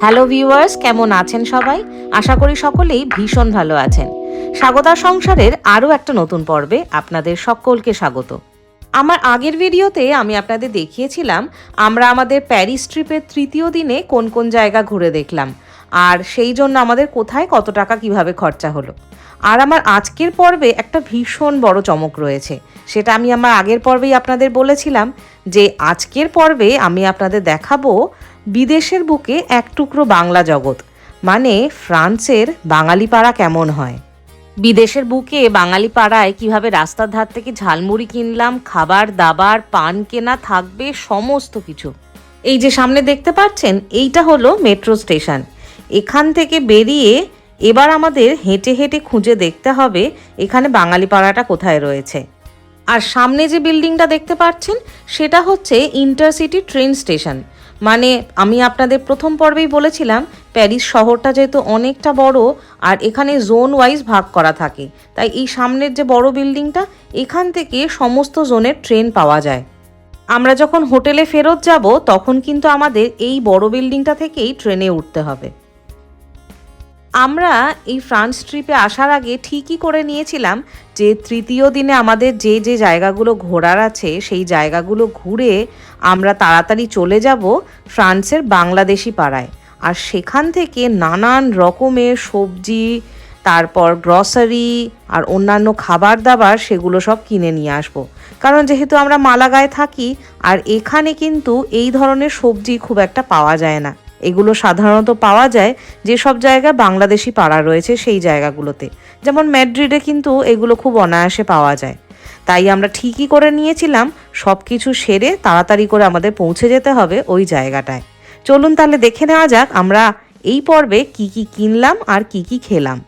Hello viewers, কেমন আছেন সবাই? আশা করি সকলেই ভীষণ ভালো আছেন। স্বাগতার সংসারের আরও একটা নতুন পর্বে আপনাদের সকলকে স্বাগত। আমার আগের ভিডিওতে আমি আপনাদের দেখিয়েছিলাম আমরা আমাদের প্যারিস ট্রিপের তৃতীয় দিনে কোন কোন জায়গা ঘুরে দেখলাম, আর সেই জন্য আমাদের কোথায় কত টাকা কিভাবে খরচা হলো। আর আমার আজকের পর্বে একটা ভীষণ বড় চমক রয়েছে, সেটা আমি আমার আগের পর্বেই আপনাদের বলেছিলাম যে আজকের পর্বে আমি আপনাদের দেখাবো বিদেশের বুকে এক টুকরো বাংলা জগৎ, মানে ফ্রান্সের বাঙালি পাড়া কেমন হয়। বিদেশের বুকে বাঙালি পাড়ায় কিভাবে রাস্তার ধার থেকে ঝালমুড়ি কিনলাম, খাবার দাবার পান কেনা থাকবে সমস্ত কিছু। এই যে সামনে দেখতে পাচ্ছেন, এইটা হলো মেট্রো স্টেশন। এখান থেকে বেরিয়ে এবার আমাদের হেঁটে হেঁটে খুঁজে দেখতে হবে এখানে বাঙালি পাড়াটা কোথায় রয়েছে। আর সামনে যে বিল্ডিংটা দেখতে পাচ্ছেন সেটা হচ্ছে ইন্টারসিটি ট্রেন স্টেশন। মানে আমি আপনাদের প্রথম পর্বেই বলেছিলাম প্যারিস শহরটা যেহেতু অনেকটা বড় আর এখানে জোন ওয়াইজ ভাগ করা থাকে, তাই এই সামনের যে বড় বিল্ডিংটা, এখান থেকে সমস্ত জোনের ট্রেন পাওয়া যায়। আমরা যখন হোটেলে ফেরত যাব তখন কিন্তু আমাদের এই বড় বিল্ডিংটা থেকেই ট্রেনে উঠতে হবে। আমরা এই ফ্রান্স ট্রিপে আসার আগে ঠিকই করে নিয়েছিলাম যে তৃতীয় দিনে আমাদের যে যে জায়গাগুলো ঘোরার আছে সেই জায়গাগুলো ঘুরে আমরা তাড়াতাড়ি চলে যাব ফ্রান্সের বাংলাদেশি পাড়ায়। আর সেখান থেকে নানান রকমের সবজি, তারপর গ্রসারি আর অন্যান্য খাবার দাবার সেগুলো সব কিনে নিয়ে আসবো। কারণ যেহেতু আমরা মালাগায় থাকি আর এখানে কিন্তু এই ধরনের সবজি খুব একটা পাওয়া যায় না। এগুলো সাধারণত পাওয়া যায় যেসব জায়গায় বাংলাদেশি পাড়া রয়েছে সেই জায়গাগুলোতে, যেমন ম্যাড্রিডে কিন্তু এগুলো খুব অনায়াসে পাওয়া যায়। তাই আমরা ঠিকই করে নিয়েছিলাম সব কিছু সেরে তাড়াতাড়ি করে আমাদের পৌঁছে যেতে হবে ওই জায়গাটায়। চলুন তাহলে দেখে নেওয়া যাক আমরা এই পর্বে কি কি কিনলাম আর কি কি খেলাম।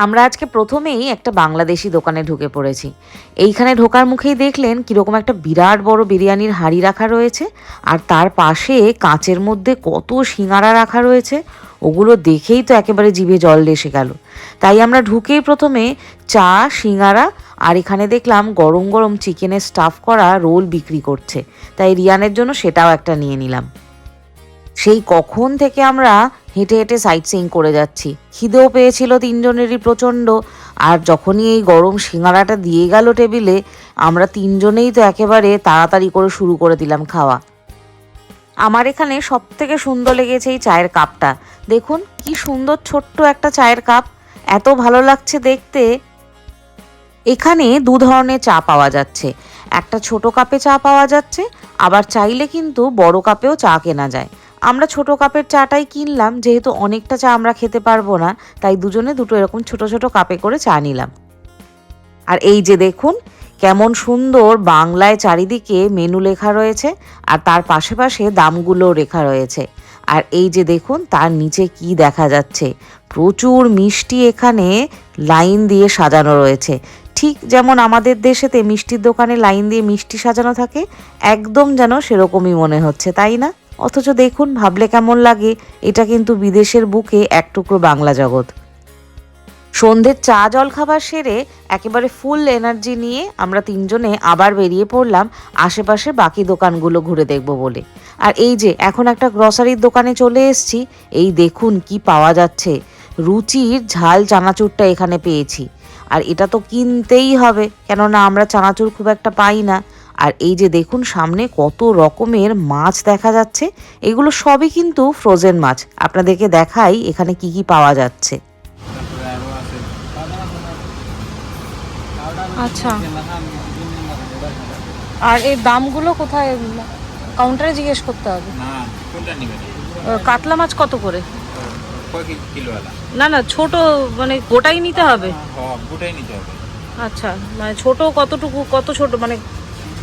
আমরা আজকে প্রথমেই একটা বাংলাদেশি দোকানে ঢুকে পড়েছি। এইখানে ঢোকার মুখেই দেখলেন কীরকম একটা বিরাট বড় বিরিয়ানির হাঁড়ি রাখা রয়েছে, আর তার পাশে কাঁচের মধ্যে কত সিঙাড়া রাখা রয়েছে। ওগুলো দেখেই তো একেবারে জিভে জল এসে গেল। তাই আমরা ঢুকেই প্রথমে চা, সিঙাড়া আর এখানে দেখলাম গরম গরম চিকেনের স্টাফ করা রোল বিক্রি করছে, তাই রিয়ানের জন্য সেটাও একটা নিয়ে নিলাম। সেই কখন থেকে আমরা হেঁটে হেঁটে সাইট সিইং করে যাচ্ছি, খিদেও পেয়েছিল তিনজনেরই প্রচণ্ড। আর যখনই এই গরম সিঙাড়াটা দিয়ে গেল টেবিলে, আমরা তিনজনেই তো একেবারে তাড়াতাড়ি করে শুরু করে দিলাম খাওয়া। আমার এখানে সব থেকে সুন্দর লেগেছে এই চায়ের কাপটা। দেখুন কি সুন্দর ছোট্ট একটা চায়ের কাপ, এত ভালো লাগছে দেখতে। এখানে দু ধরনের চা পাওয়া যাচ্ছে, একটা ছোট কাপে চা পাওয়া যাচ্ছে, আবার চাইলে কিন্তু বড় কাপেও চা কেনা যায়। আমরা ছোট কাপের চাটাই কিনলাম, যেহেতু অনেকটা চা আমরা খেতে পারবো না, তাই দুজনে দুটো এরকম ছোট ছোট কাপে করে চা নিলাম। আর এই যে দেখুন কেমন সুন্দর বাংলায় চারিদিকে মেনু লেখা রয়েছে, আর তার পাশে পাশে দামগুলোও লেখা রয়েছে। আর এই যে দেখুন তার নিচে কি দেখা যাচ্ছে, প্রচুর মিষ্টি এখানে লাইন দিয়ে সাজানো রয়েছে। ঠিক যেমন আমাদের দেশেতে মিষ্টির দোকানে লাইন দিয়ে মিষ্টি সাজানো থাকে, একদম যেন সেরকমই মনে হচ্ছে, তাই না? অথচ দেখুন ভাবলে কেমন লাগে, এটা কিন্তু বিদেশের বুকে এক টুকরো বাংলা জগৎ। সন্ধ্যের চা জল খাবার সেরে একেবারে ফুল এনার্জি নিয়ে আমরা তিনজনে আবার বেরিয়ে পড়লাম আশেপাশে বাকি দোকানগুলো ঘুরে দেখব বলে। আর এই যে এখন একটা গ্রসারির দোকানে চলে এসেছি। এই দেখুন কি পাওয়া যাচ্ছে, রুচির ঝাল চানাচুরটা এখানে পেয়েছি। আর এটা তো কিনতেই হবে, কেননা আমরা চানাচুর খুব একটা পাই না। আর এই যে দেখুন সামনে কত রকমের মাছ দেখা যাচ্ছে, এগুলো সবই কিন্তু ফ্রোজেন মাছ। আপনাদেরকে দেখাই এখানে কি কি পাওয়া যাচ্ছে। আচ্ছা, আর এই দামগুলো কোথায়? কাউন্টারে জিজ্ঞেস করতে হবে? কাতলা মাছ কত করে? না না, ছোট মানে গোটাই নিতে হবে? আচ্ছা, মানে ছোট কতটুকু, কত ছোট মানে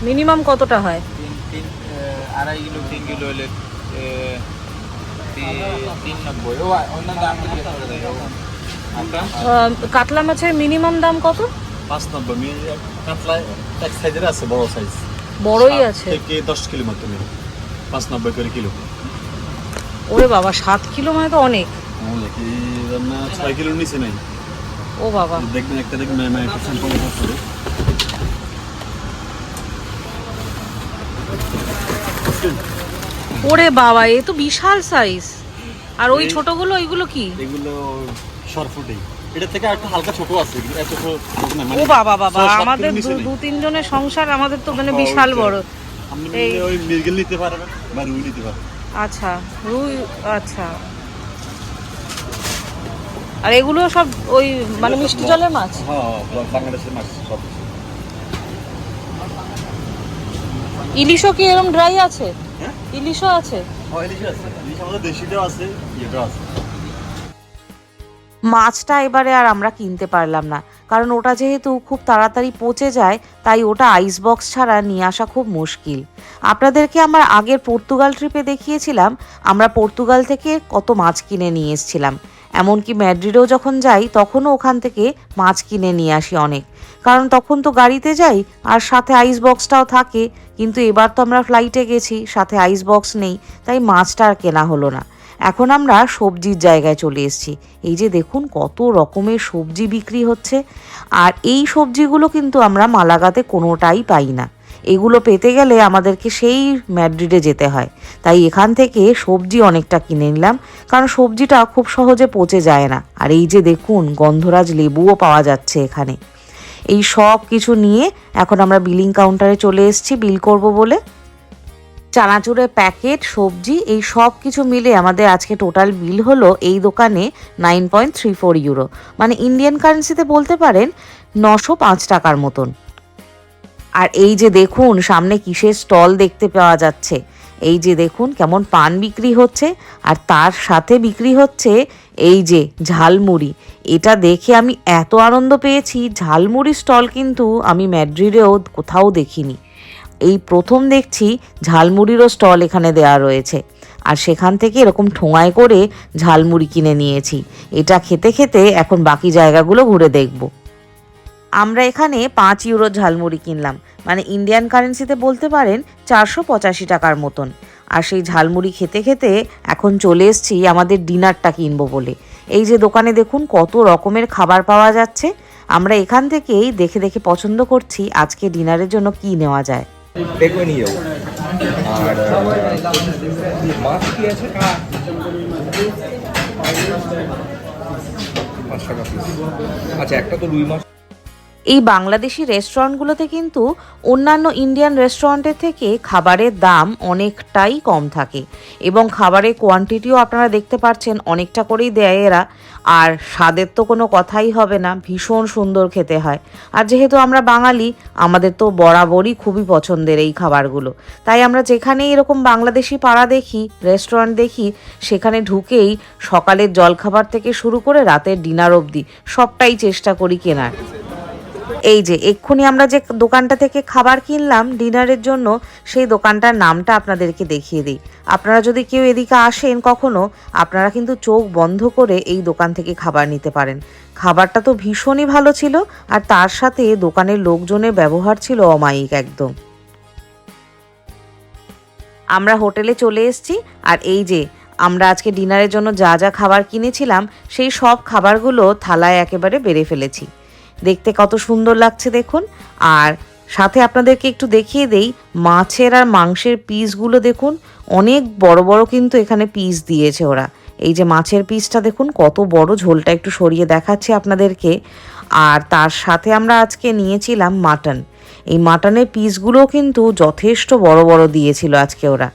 মিনিমাম কতটা হয়? 2.5 কিলো 3 কিলো হলে 390। কাতলা মাছের মিনিমাম দাম কত? 590। কাতলা এক সাইজের আছে, বড় সাইজ, বড়ই আছে, থেকে 10 কিলো মতো নেই, 590 করে কিলো। ওরে বাবা, 7 কিলো মানে তো অনেক। 6 কিলোর নিচে নাই। ও বাবা, দেখবেন একটা দেখবেন স্যাম্পল করে। ওরে বাবা, এ তো বিশাল সাইজ। আর ওই ছোটগুলো ওইগুলো কি? এগুলো সরফুটি, এটা থেকে একটু হালকা ছোট আছে, এত ছোট না। ও বাবা বাবা, আমাদের দু তিন জনের সংসার, আমাদের তো মানে বিশাল বড়। আপনি ওই মৃগেল নিতে পারবেন বা রুই নিতে পারবেন। আচ্ছা, রুই, আচ্ছা। আর এগুলো সব ওই মানে মিষ্টি জলের মাছ? হ্যাঁ, বাংলাদেশের মাছ সব। ইলিশও কি এরকম ড্রাই আছে? হ্যাঁ, ইলিশও আছে। হ্যাঁ, ইলিশ আছে, ইলিশ আমাদের দেশিটাও আছে, এটাও আছে। মাছটা এবারে আর আমরা কিনতে পারলাম না, কারণ ওটা যেহেতু খুব তাড়াতাড়ি পচে যায়, তাই ওটা আইস বক্স ছাড়া নিয়ে আসা খুব মুশকিল। আপনাদেরকে আমার আগের পর্তুগাল ট্রিপে দেখিয়েছিলাম আমরা পর্তুগাল থেকে কত মাছ কিনে নিয়ে এসেছিলাম। এমনকি ম্যাড্রিডেও যখন যাই তখনও ওখান থেকে মাছ কিনে নিয়ে আসি অনেক, কারণ তখন তো গাড়িতে যাই আর সাথে আইস বক্সটাও থাকে। কিন্তু এবার তো আমরা ফ্লাইটে গেছি, সাথে আইস বক্স নেই, তাই মাছটা আর কেনা হলো না। এখন আমরা সবজির জায়গায় চলে এসেছি। এই যে দেখুন কত রকমের সবজি বিক্রি হচ্ছে, আর এই সবজিগুলো কিন্তু আমরা মালাগাতে কোনোটাই পাই না। এগুলো পেতে গেলে আমাদেরকে সেই ম্যাড্রিডে যেতে হয়, তাই এখান থেকে সবজি অনেকটা কিনে নিলাম, কারণ সবজিটা খুব সহজে পচে যায় না। আর এই যে দেখুন গন্ধরাজ লেবুও পাওয়া যাচ্ছে এখানে। এই সব কিছু নিয়ে এখন আমরা বিলিং কাউন্টারে চলে এসেছি বিল করব বলে। চানাচুরের প্যাকেট, সবজি, এই সব কিছু মিলে আমাদের আজকে টোটাল বিল হলো এই দোকানে 9.34 ইউরো, মানে ইন্ডিয়ান কারেন্সিতে বলতে পারেন 905 টাকার মতন। আর এই যে দেখুন সামনে কিসের স্টল দেখতে পাওয়া যাচ্ছে। এই যে দেখুন কেমন পান বিক্রি হচ্ছে, আর তার সাথে বিক্রি হচ্ছে এই যে ঝালমুড়ি। এটা দেখে আমি এত আনন্দ পেয়েছি, ঝালমুড়ি স্টল কিন্তু আমি ম্যাড্রিডেও কোথাও দেখিনি। এই প্রথম দেখছি ঝালমুড়িরও স্টল এখানে দেওয়া রয়েছে, আর সেখান থেকে এরকম ঠোঙায় করে ঝালমুড়ি কিনে নিয়েছি। এটা খেতে খেতে এখন বাকি জায়গাগুলো ঘুরে দেখব। আমরা এখানে 5 ইউরো ঝালমুড়ি কিনলাম, মানে ইন্ডিয়ান কারেন্সিতে বলতে পারেন 485 টাকার মতন। আর সেই ঝালমুড়ি খেতে খেতে এখন চলে এসেছি আমাদের ডিনারটা কিনবো বলে। এই যে দোকানে দেখুন কত রকমের খাবার পাওয়া যাচ্ছে। আমরা এখান থেকেই দেখে দেখে পছন্দ করছি আজকে ডিনারের জন্য কি নেওয়া যায়। পেগুয়ে নিয়ে যাবো। আর মাছ কি আছে? 5 টাকা পিস। আচ্ছা, একটা তো রুই মাছ। এই বাংলাদেশি রেস্টুরেন্টগুলোতে কিন্তু অন্যান্য ইন্ডিয়ান রেস্টুরেন্টের থেকে খাবারের দাম অনেকটাই কম থাকে, এবং খাবারের কোয়ান্টিটিও আপনারা দেখতে পাচ্ছেন অনেকটা করেই দেয় এরা। আর স্বাদের তো কোনো কথাই হবে না, ভীষণ সুন্দর খেতে হয়। আর যেহেতু আমরা বাঙালি, আমাদের তো বরাবরই খুবই পছন্দের এই খাবারগুলো, তাই আমরা যেখানেই এরকম বাংলাদেশি পাড়া দেখি, রেস্টুরেন্ট দেখি, সেখানে ঢুকেই সকালের জলখাবার থেকে শুরু করে রাতের ডিনার অবধি সবটাই চেষ্টা করি কেনার। এই যে এক্ষুনি আমরা যে দোকানটা থেকে খাবার কিনলাম ডিনারের জন্য, সেই দোকানটার নামটা আপনাদেরকে দেখিয়ে দিই। আপনারা যদি কেউ এদিকে আসেন কখনো, আপনারা কিন্তু চোখ বন্ধ করে এই দোকান থেকে খাবার নিতে পারেন। খাবারটা তো ভীষণই ভালো ছিল, আর তার সাথে দোকানের লোকজনের ব্যবহার ছিল অমায়িক একদম। আমরা হোটেলে চলে এসেছি, আর এই যে আমরা আজকে ডিনারের জন্য যা যা খাবার কিনেছিলাম সেই সব খাবারগুলো থালায় একেবারে বেড়ে ফেলেছি। দেখতে কত সুন্দর লাগছে দেখুন। আর সাথে আপনাদেরকে একটু দেখিয়ে দেই মাছের আর মাংসের পিসগুলো দেখুন, অনেক বড় বড় কিন্তু এখানে পিস দিয়েছে ওরা। এই যে মাছের পিসটা দেখুন কত বড়, ঝোলটা একটু সরিয়ে দেখাচ্ছি আপনাদেরকে। আর তার সাথে আমরা আজকে নিয়েছিলাম মাটন। এই মাটনের পিসগুলোও কিন্তু যথেষ্ট বড় বড় দিয়েছিল আজকে ওরা।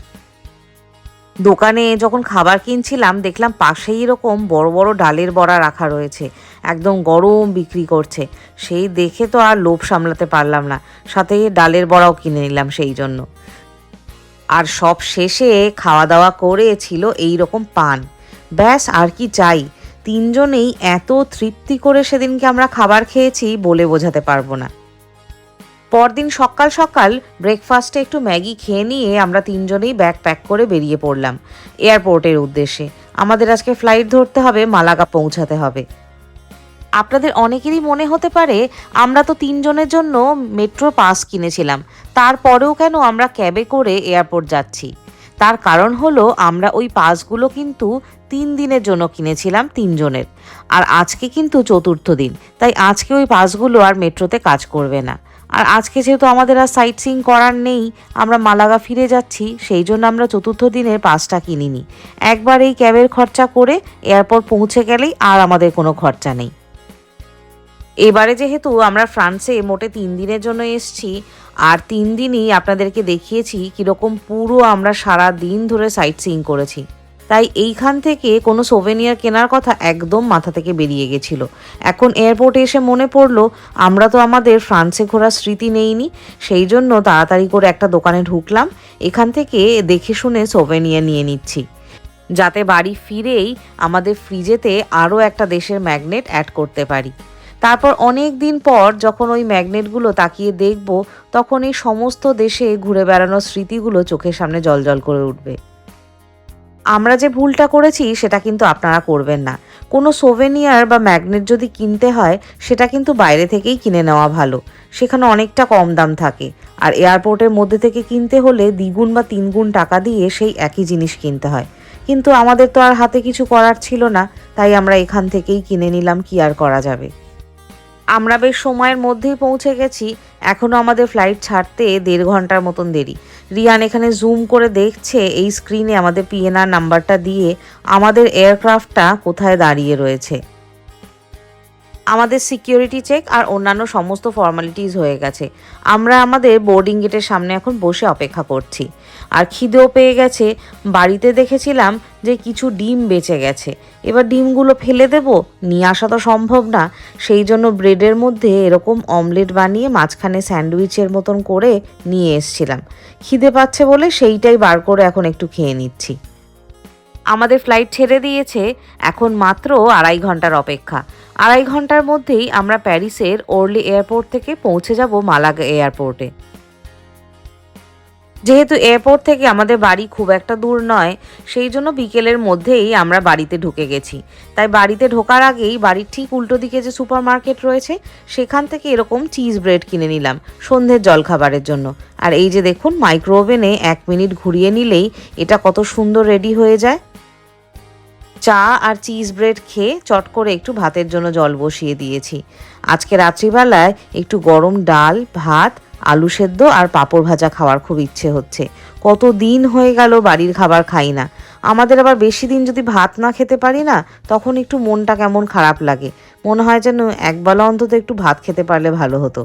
দোকানে যখন খাবার কিনছিলাম দেখলাম পাশেই এরকম বড় বড় ডালের বড়া রাখা রয়েছে, একদম গরম বিক্রি করছে। সেই দেখে তো আর লোভ সামলাতে পারলাম না, সাথে ডালের বড়াও কিনে নিলাম সেই জন্য। আর সব শেষে খাওয়া দাওয়া করে ছিল এই রকম পান। ব্যাস আর কি চাই। তিনজনেই এত তৃপ্তি করে সেদিনকে আমরা খাবার খেয়েছি বলে বোঝাতে পারবো না। পরদিন সকাল সকাল ব্রেকফাস্টে একটু ম্যাগি খেয়ে নিয়ে আমরা তিনজনেই ব্যাগ প্যাক করে বেরিয়ে পড়লাম এয়ারপোর্টের উদ্দেশ্যে। আমাদের আজকে ফ্লাইট ধরতে হবে, মালাগা পৌঁছাতে হবে। আপনাদের অনেকেরই মনে হতে পারে আমরা তো তিনজনের জন্য মেট্রো পাস কিনেছিলাম, তারপরেও কেন আমরা ক্যাবে করে এয়ারপোর্ট যাচ্ছি। তার কারণ হলো আমরা ওই পাসগুলো কিন্তু 3 দিনের জন্য কিনেছিলাম তিনজনের, আর আজকে কিন্তু চতুর্থ দিন, তাই আজকে ওই পাসগুলো আর মেট্রোতে কাজ করবে না। আর আজকে যেহেতু আমাদের আর সাইট সিইং করার নেই, আমরা মালাগা ফিরে যাচ্ছি, সেই জন্য আমরা চতুর্থ দিনের পাসটা কিনিনি। একবার এই ক্যাবের খরচা করে এয়ারপোর্ট পৌঁছে গেলেই আর আমাদের কোনো খরচা নেই। এবারে যেহেতু আমরা ফ্রান্সে মোটে 3 দিনের জন্য এসেছি, আর 3 দিনই আপনাদেরকে দেখিয়েছি কীরকম পুরো আমরা সারা দিন ধরে সাইট সিইং করেছি, তাই এইখান থেকে কোনো সোভেনিয়ার কেনার কথা একদম মাথা থেকে বেরিয়ে গেছিল। এখন এয়ারপোর্টে এসে মনে পড়লো আমরা তো আমাদের ফ্রান্সে ঘোরার স্মৃতি নেইনি, সেই জন্য তাড়াতাড়ি করে একটা দোকানে ঢুকলাম, এখান থেকে দেখে শুনে সোভেনিয়া নিয়ে নিচ্ছি, যাতে বাড়ি ফিরেই আমাদের ফ্রিজেতে আরও একটা দেশের ম্যাগনেট অ্যাড করতে পারি। তারপর অনেক দিন পর যখন ওই ম্যাগনেটগুলো তাকিয়ে দেখব, তখন এই সমস্ত দেশে ঘুরে বেড়ানোর স্মৃতিগুলো চোখের সামনে জ্বলজ্বল করে উঠবে। আমরা যে ভুলটা করেছি সেটা কিন্তু আপনারা করবেন না। কোনো সোভেনিয়ার বা ম্যাগনেট যদি কিনতে হয়, সেটা কিন্তু বাইরে থেকেই কিনে নেওয়া ভালো, সেখানে অনেকটা কম দাম থাকে। আর এয়ারপোর্টের মধ্যে থেকে কিনতে হলে 2 গুণ বা 3 গুণ টাকা দিয়ে সেই একই জিনিস কিনতে হয়, কিন্তু আমাদের তো আর হাতে কিছু করার ছিল না, তাই আমরা এখান থেকেই কিনে নিলাম, কি আর করা যাবে। আমরা বেশ সময়ের মধ্যেই পৌঁছে গেছি, এখনও আমাদের ফ্লাইট ছাড়তে 1.5 ঘন্টার মতন দেরি। রিয়ান এখানে জুম করে দেখছে এই স্ক্রিনে আমাদের পিএনআর নাম্বারটা দিয়ে আমাদের এয়ারক্রাফটটা কোথায় দাঁড়িয়ে রয়েছে। আমাদের সিকিউরিটি চেক আর অন্যান্য সমস্ত ফর্মালিটিস হয়ে গেছে, আমরা আমাদের বোর্ডিং গেটের সামনে এখন বসে অপেক্ষা করছি। আর খিদেও পেয়ে গেছে, বাড়িতে দেখেছিলাম যে কিছু ডিম বেঁচে গেছে, এবার ডিমগুলো ফেলে দেব, নিয়ে আসা তো সম্ভব না, সেই জন্য ব্রেডের মধ্যে এরকম অমলেট বানিয়ে মাঝখানে স্যান্ডউইচের মতন করে নিয়ে এসছিলাম। খিদে পাচ্ছে বলে সেইটাই বার করে এখন একটু খেয়ে নিচ্ছি। আমাদের ফ্লাইট ছেড়ে দিয়েছে, এখন মাত্র 2.5 ঘন্টার অপেক্ষা। 2.5 ঘন্টার মধ্যেই আমরা প্যারিসের ওরলি এয়ারপোর্ট থেকে পৌঁছে যাব মালাগা এয়ারপোর্টে। যেহেতু এয়ারপোর্ট থেকে আমাদের বাড়ি খুব একটা দূর নয়, সেই জন্য বিকেলের মধ্যেই আমরা বাড়িতে ঢুকে গেছি। তাই বাড়িতে ঢোকার আগেই বাড়ির ঠিক উল্টো দিকে যে সুপার মার্কেট রয়েছে, সেখান থেকে এরকম চিজ ব্রেড কিনে নিলাম সন্ধ্যের জলখাবারের জন্য। আর এই যে দেখুন, মাইক্রো ওভেনে 1 মিনিট ঘুরিয়ে নিলেই এটা কত সুন্দর রেডি হয়ে যায়। চা আর চিজ ব্রেড খেয়ে চট করে একটু ভাতের জন্য জল বসিয়ে দিয়েছি। আজকে রাত্রিবেলায় একটু গরম ডাল, ভাত, আলু সেদ্ধ আর পাঁপড় ভাজা খাওয়ার খুব ইচ্ছে হচ্ছে। কত দিন হয়ে গেল বাড়ির খাবার খাই না। আমাদের আবার বেশি দিন যদি ভাত না খেতে পারি না, তখন একটু মনটা কেমন খারাপ লাগে, মনে হয় যেন একবেলা অন্তত একটু ভাত খেতে পারলে ভালো হতো।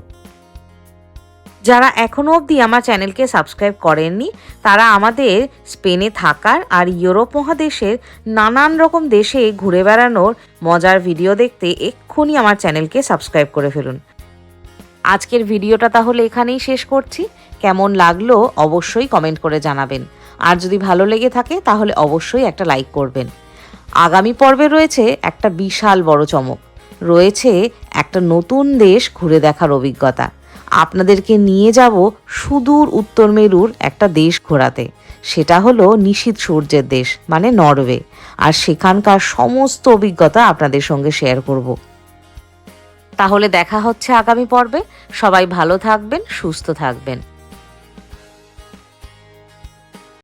যারা এখনও অবধি আমার চ্যানেলকে সাবস্ক্রাইব করেননি, তারা আমাদের স্পেনে থাকার আর ইউরোপ মহাদেশের নানান রকম দেশে ঘুরে বেড়ানোর মজার ভিডিও দেখতে এক্ষুনি আমার চ্যানেলকে সাবস্ক্রাইব করে ফেলুন। আজকের ভিডিওটা তাহলে এখানেই শেষ করছি। কেমন লাগলো অবশ্যই কমেন্ট করে জানাবেন, আর যদি ভালো লেগে থাকে তাহলে অবশ্যই একটা লাইক করবেন। আগামী পর্বে রয়েছে একটা বিশাল বড় চমক, রয়েছে একটা নতুন দেশ ঘুরে দেখার অভিজ্ঞতা। আপনাদেরকে নিয়ে যাব সুদূর উত্তর মেরুর একটা দেশ ঘোরাতে, সেটা হলো নিশীথ সূর্যের দেশ মানে নরওয়ে, আর সেখানকার সমস্ত অভিজ্ঞতা আপনাদের সঙ্গে শেয়ার করব। তাহলে দেখা হচ্ছে আগামী পর্বে। সবাই ভালো থাকবেন, সুস্থ থাকবেন।